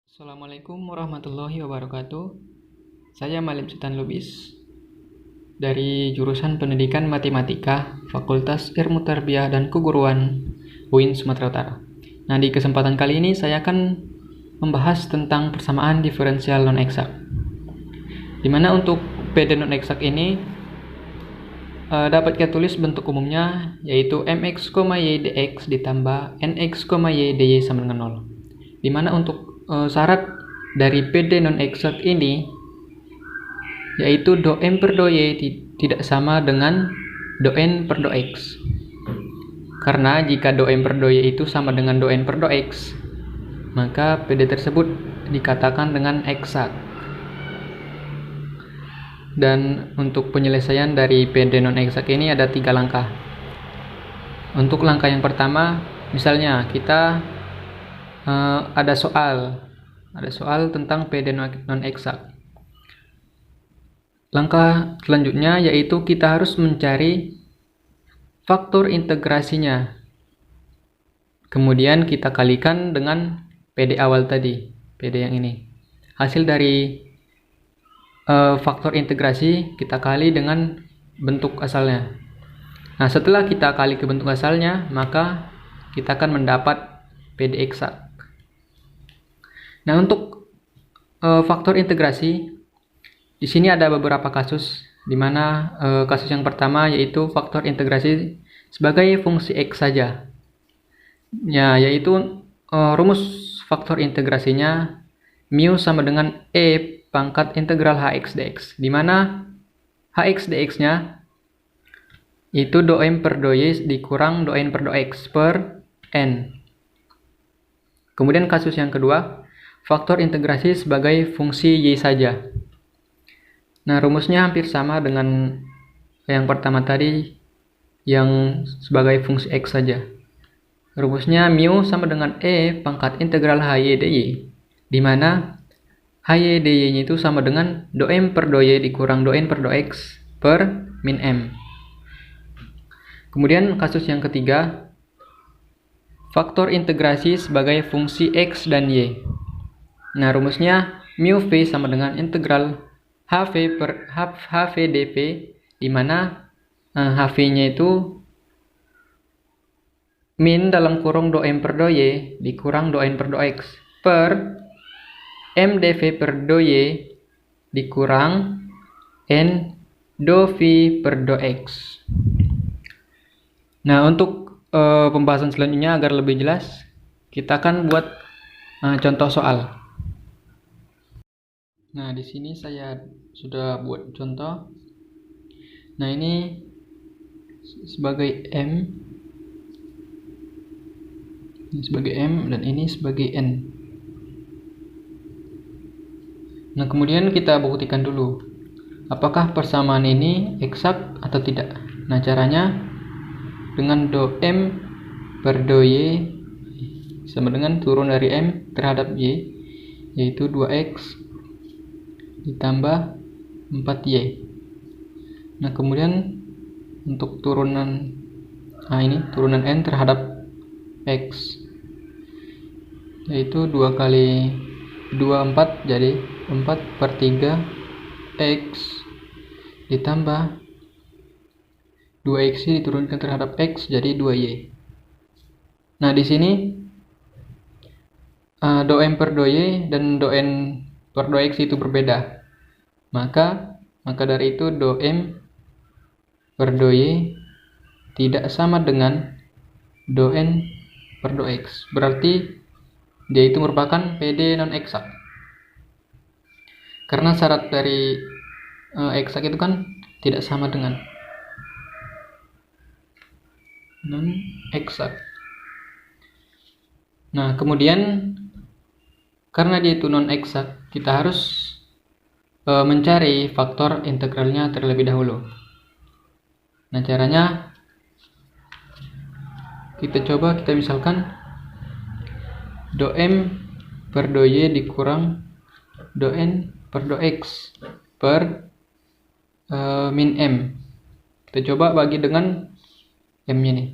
Assalamualaikum warahmatullahi wabarakatuh. Saya Malim Sultan Lubis dari jurusan Pendidikan Matematika, Fakultas Ilmu Tarbiyah dan Keguruan UIN Sumatera Utara. Nah, di kesempatan kali ini saya akan membahas tentang persamaan diferensial non-eksak. Dimana untuk PD non-eksak ini dapat kita tulis bentuk umumnya yaitu mx, y dx ditambah nx, y dy sama dengan 0. Dimana untuk syarat dari PD non-eksak ini yaitu do m per do y tidak sama dengan do n per do x. Karena jika do m per do y itu sama dengan do n per do x, maka PD tersebut dikatakan dengan eksak. Dan untuk penyelesaian dari PD non-eksak ini ada 3 langkah. Untuk langkah yang pertama, misalnya kita ada soal tentang PD non-eksak. Langkah selanjutnya yaitu kita harus mencari faktor integrasinya. Kemudian kita kalikan dengan PD awal tadi, PD yang ini. Hasil dari faktor integrasi kita kali dengan bentuk asalnya. Nah, setelah kita kali ke bentuk asalnya, maka kita akan mendapat PD eksak. Nah, untuk faktor integrasi di sini ada beberapa kasus, di mana kasus yang pertama yaitu faktor integrasi sebagai fungsi x saja. Ya, yaitu rumus faktor integrasinya mu sama dengan e pangkat integral hx dx, di mana hx dx-nya itu do m per do y dikurang do n per do x per n. Kemudian kasus yang kedua, faktor integrasi sebagai fungsi y saja. Nah, rumusnya hampir sama dengan yang pertama tadi yang sebagai fungsi x saja. Rumusnya mu sama dengan e pangkat integral hy dy, di mana hy dy-nya itu sama dengan do m per do y dikurang do n per do x per min m. Kemudian kasus yang ketiga, faktor integrasi sebagai fungsi x dan y. Nah, rumusnya mu v sama dengan integral hv per hv dp, di mana hv-nya itu min dalam kurung do m per do y dikurang do n per do x per m dv per do y dikurang n do v per do x. Nah, untuk pembahasan selanjutnya agar lebih jelas, kita akan buat contoh soal. Nah, di sini saya sudah buat contoh. Nah, ini sebagai m, ini sebagai m, dan ini sebagai n. Nah, kemudian kita buktikan dulu apakah persamaan ini eksak atau tidak. Nah, caranya dengan do m per do y sama dengan turun dari m terhadap y, yaitu 2x ditambah 4y. Nah, kemudian untuk turunan ini turunan n terhadap x, yaitu 2 kali 2 4, jadi 4 per 3 x ditambah 2x diturunkan terhadap x jadi 2y. Nah, di sini do m per do y dan do n per do x itu berbeda. Maka dari itu do m per do y tidak sama dengan do n per do x. Berarti dia itu merupakan PD non-eksak. Karena syarat dari eksak itu kan tidak sama dengan non-eksak. Nah, kemudian karena dia itu non-eksak, kita harus mencari faktor integralnya terlebih dahulu. Nah, caranya kita misalkan do m per do y dikurang do n per do x per min m. Kita coba bagi dengan m-nya nih.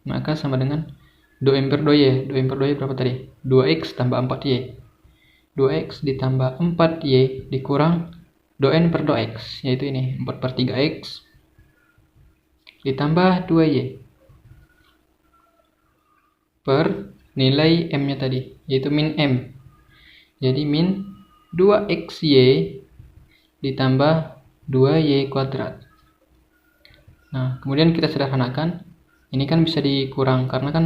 Maka sama dengan do m per do y. Do m per do y berapa tadi? 2x tambah 4y. 2x ditambah 4y dikurang 2n per 2x, yaitu ini 4 per 3x ditambah 2y per nilai m nya tadi, yaitu min m. Jadi min 2xy ditambah 2y kuadrat. Nah, kemudian kita sederhanakan. Ini kan bisa dikurang karena kan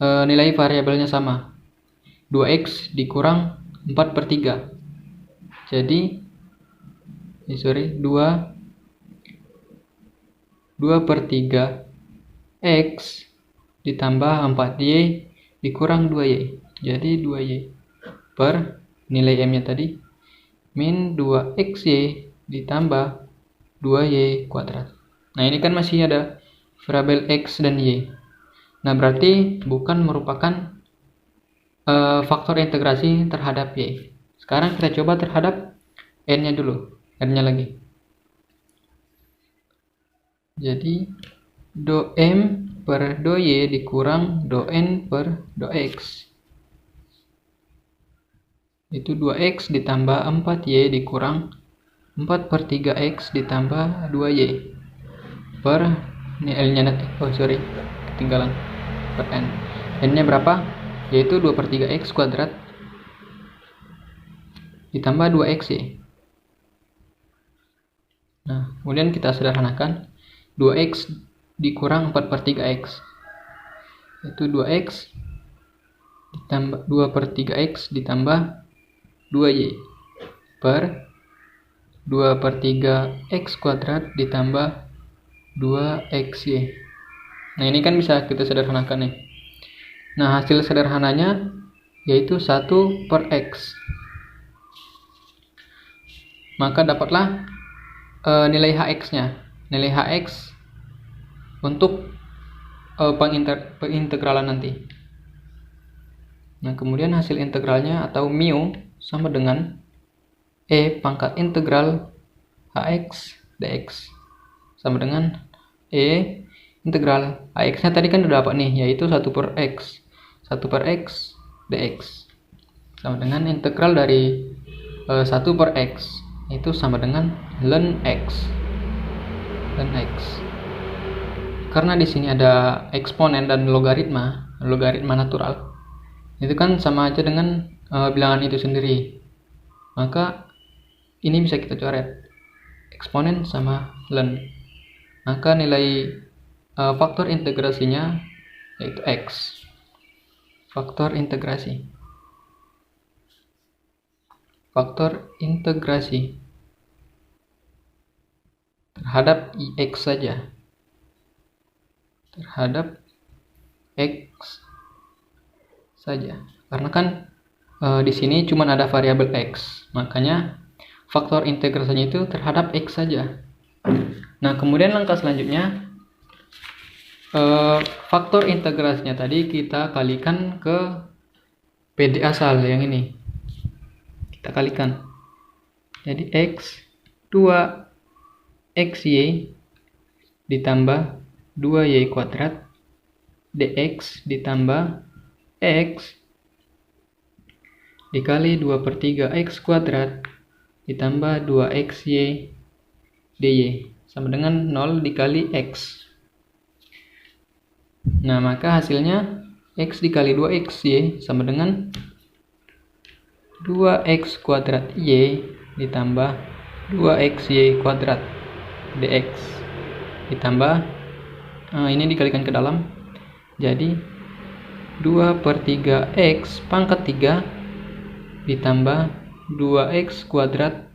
nilai variabelnya sama. 2x dikurang 4 per 3. Jadi 2 per 3 x ditambah 4y dikurang 2y. Jadi 2y per nilai m nya tadi min 2xy ditambah 2y kuadrat. Nah, ini kan masih ada variabel x dan y. Nah, berarti bukan merupakan faktor integrasi terhadap y. Sekarang kita coba terhadap n nya dulu, n nya lagi. Jadi do m per do y dikurang do n per do x, itu 2x ditambah 4y dikurang 4 per 3x ditambah 2y per ini L nya ketinggalan per n. N nya berapa? Yaitu 2 per 3x kuadrat ditambah 2xy. Nah, kemudian kita sederhanakan. 2x dikurang 4 per 3x, itu 2x ditambah 2 per 3x ditambah 2y per 2 per 3x kuadrat ditambah 2xy. Nah, ini kan bisa kita sederhanakan nih. Nah, hasil sederhananya yaitu 1 per x. Maka dapatlah nilai hx nya. Nilai hx untuk pengintegralan nanti. Nah, kemudian hasil integralnya atau mu sama dengan e pangkat integral hx dx sama dengan e integral hx nya tadi kan udah dapat nih, yaitu 1 per x dx sama dengan integral dari 1 per x itu sama dengan ln x. Karena di sini ada eksponen dan logaritma natural, itu kan sama aja dengan bilangan itu sendiri. Maka ini bisa kita coret eksponen sama ln. Maka nilai faktor integrasinya yaitu x. Faktor integrasi terhadap x saja. Karena kan di sini cuma ada variabel x, makanya faktor integrasinya itu terhadap x saja. Nah, kemudian langkah selanjutnya faktor integrasinya tadi kita kalikan ke PD asal yang ini. Kita kalikan. Jadi x 2xy ditambah 2y kuadrat dx ditambah x dikali 2 per 3x kuadrat ditambah 2xy dy sama dengan 0 dikali x. Nah, maka hasilnya x dikali 2xy sama dengan 2x kuadrat y ditambah 2xy kuadrat dx ditambah ini dikalikan ke dalam, jadi 2 per 3x pangkat 3 ditambah 2x kuadrat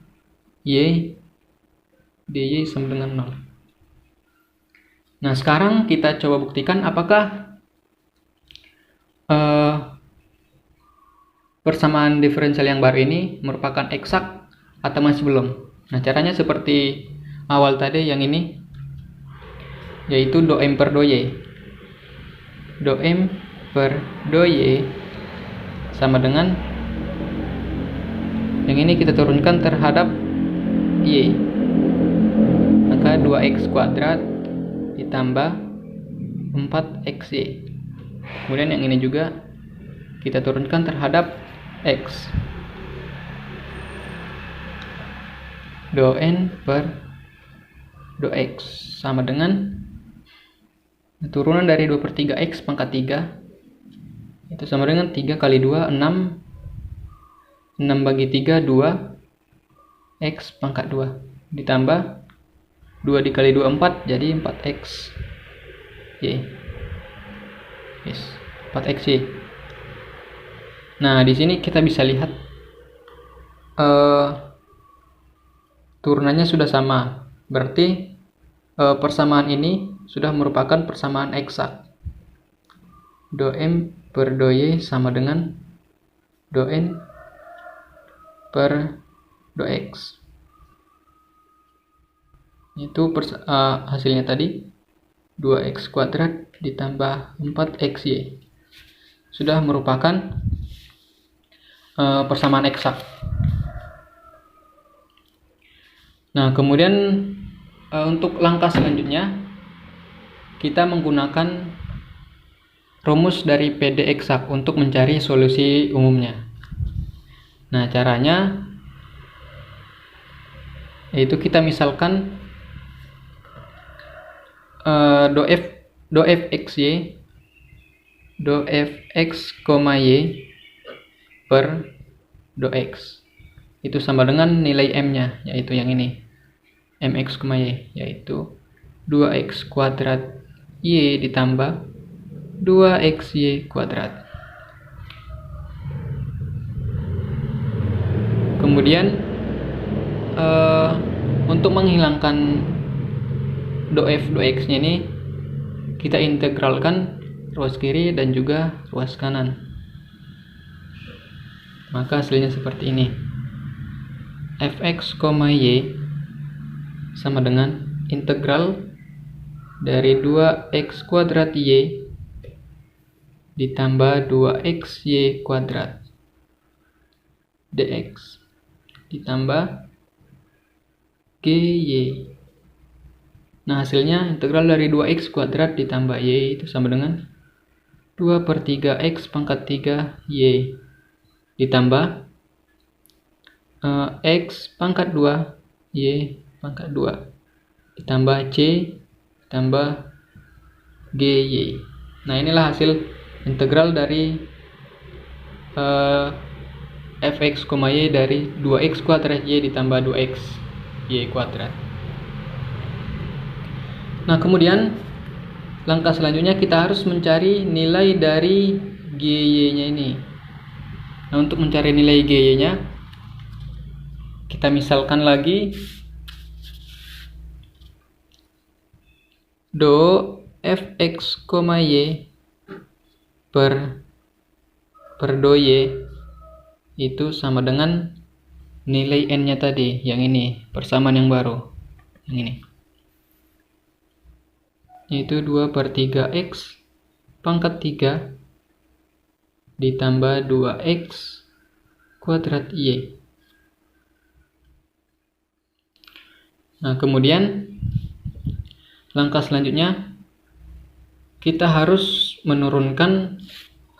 y dy sama dengan 0. Nah, sekarang kita coba buktikan apakah persamaan diferensial yang baru ini merupakan eksak atau masih belum. Nah, caranya seperti awal tadi yang ini, yaitu do m per do y. Do m per do y sama dengan yang ini kita turunkan terhadap y. Maka 2x kuadrat ditambah 4xy. Kemudian yang ini juga kita turunkan terhadap x. do n per do x sama dengan turunan dari 2/3 x pangkat 3 itu sama dengan 3 kali 2 6 bagi 3 2 x pangkat 2 ditambah 2 dikali 2 4 jadi 4x y. Yes, 4x y. Nah, di sini kita bisa lihat turunannya sudah sama. Berarti persamaan ini sudah merupakan persamaan eksak. Do m per do y sama dengan do n per do x. Itu hasilnya tadi 2x kuadrat ditambah 4xy. Sudah merupakan persamaan eksak. Nah, kemudian untuk langkah selanjutnya kita menggunakan rumus dari PD eksak untuk mencari solusi umumnya. Nah, caranya yaitu kita misalkan do fxy do fx, y per do x itu sama dengan nilai m nya, yaitu yang ini mx, y, yaitu 2x kuadrat y ditambah 2xy kuadrat. Kemudian untuk menghilangkan do f do x nya ini kita integralkan ruas kiri dan juga ruas kanan, maka hasilnya seperti ini. Fx, y sama dengan integral dari 2x kuadrat y ditambah 2xy kuadrat dx ditambah gy. Nah, hasilnya integral dari 2x kuadrat ditambah y itu sama dengan 2/3x pangkat 3 y ditambah x pangkat 2 y pangkat 2 ditambah c ditambah gy. Nah, inilah hasil integral dari fx, y dari 2x kuadrat y ditambah 2x y kuadrat. Nah, kemudian langkah selanjutnya kita harus mencari nilai dari gy nya ini. Nah, untuk mencari nilai gy nya kita misalkan lagi do fx, y per do y itu sama dengan nilai n nya tadi, yang ini, persamaan yang baru, yang ini, yaitu 2/3x pangkat 3 ditambah 2x kuadrat y. Nah, kemudian langkah selanjutnya kita harus menurunkan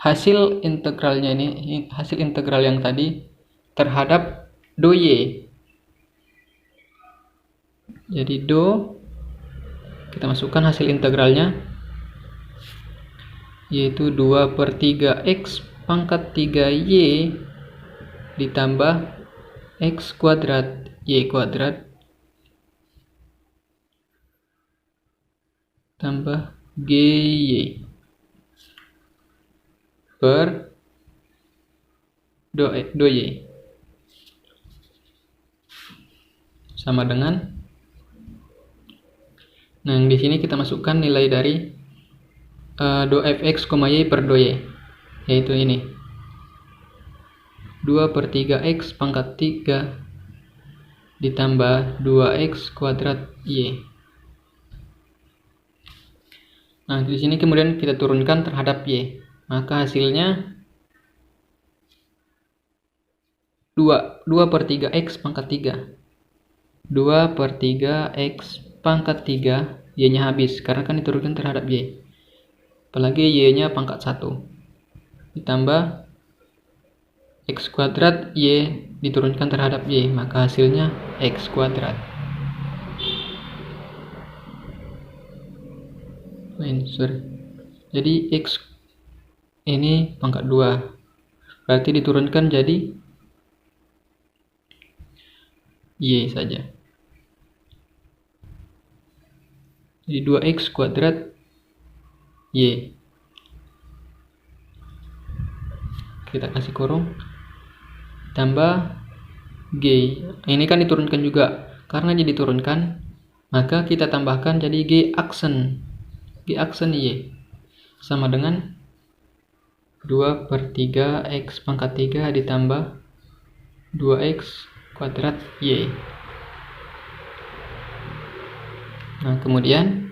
hasil integralnya ini, hasil integral yang tadi terhadap do y. Jadi do, kita masukkan hasil integralnya, yaitu 2/3x pangkat 3y ditambah x kuadrat y kuadrat tambah gy per do y sama dengan, nah di sini kita masukkan nilai dari do fx, y per do y, yaitu ini 2/3x pangkat 3 ditambah 2x kuadrat y. Nah, di sini kemudian kita turunkan terhadap y, maka hasilnya 2/3x pangkat 3. 2/3x pangkat 3, y nya habis karena kan diturunkan terhadap y, apalagi y nya pangkat 1 ditambah X kuadrat Y diturunkan terhadap Y, maka hasilnya X kuadrat. Jadi X ini pangkat 2, berarti diturunkan jadi Y saja. Jadi 2X kuadrat Y. Kita kasih kurung, tambah G. Ini kan diturunkan juga. Karena jadi diturunkan, maka kita tambahkan jadi G aksen. G aksen Y sama dengan 2/3 X pangkat 3 ditambah 2X kuadrat Y. Nah, kemudian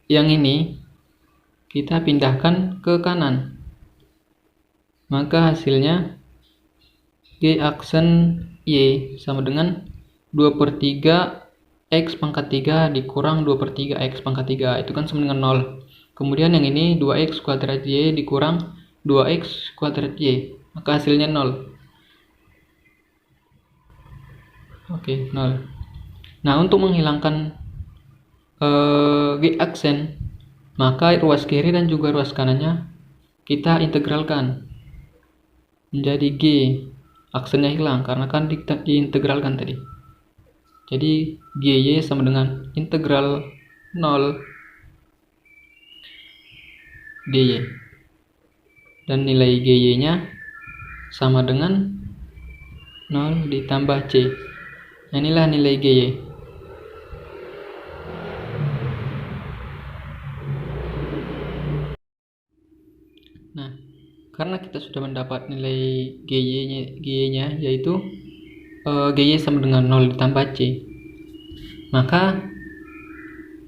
yang ini kita pindahkan ke kanan, maka hasilnya G aksen Y sama dengan 2/3 X pangkat 3 dikurang 2/3 X pangkat 3, itu kan sama dengan 0. Kemudian yang ini 2X kuadrat Y dikurang 2X kuadrat Y, maka hasilnya 0. Oke, 0. Nah, untuk menghilangkan G aksen, maka ruas kiri dan juga ruas kanannya kita integralkan menjadi G. Aksennya hilang karena kan diintegralkan tadi. Jadi GY sama dengan integral 0 dy. Dan nilai GY-nya sama dengan 0 ditambah C. Nah, inilah nilai GY. Nah, karena kita sudah mendapat nilai GY-nya yaitu GY sama dengan 0 ditambah C, maka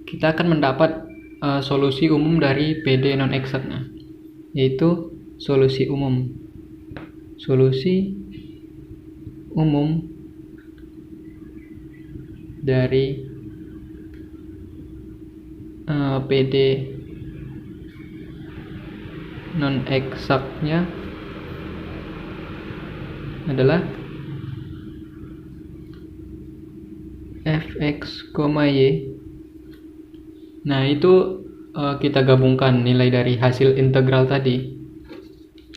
kita akan mendapat solusi umum dari PD non eksaknya, yaitu solusi umum dari PD non eksaknya adalah fx, y. Nah, itu kita gabungkan nilai dari hasil integral tadi.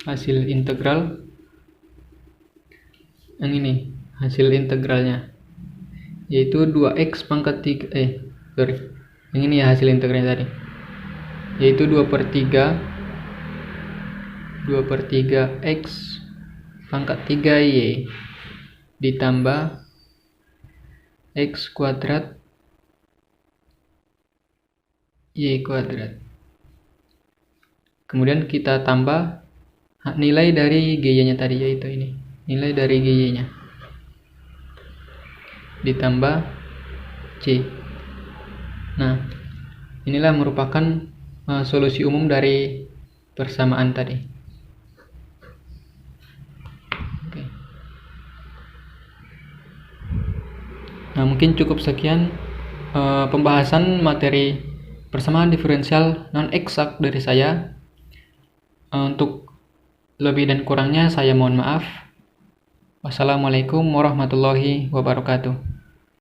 Hasil integral yang ini, hasil integralnya yaitu 2x pangkat 3 yang ini ya hasil integralnya tadi, yaitu 2/3 x pangkat 3y ditambah x kuadrat y kuadrat. Kemudian kita tambah nilai dari GY-nya tadi, yaitu ini. Nilai dari GY-nya ditambah C. Nah, inilah merupakan solusi umum dari persamaan tadi. Oke. Nah, mungkin cukup sekian pembahasan materi persamaan diferensial non eksak dari saya. Untuk lebih dan kurangnya saya mohon maaf. Wassalamualaikum warahmatullahi wabarakatuh.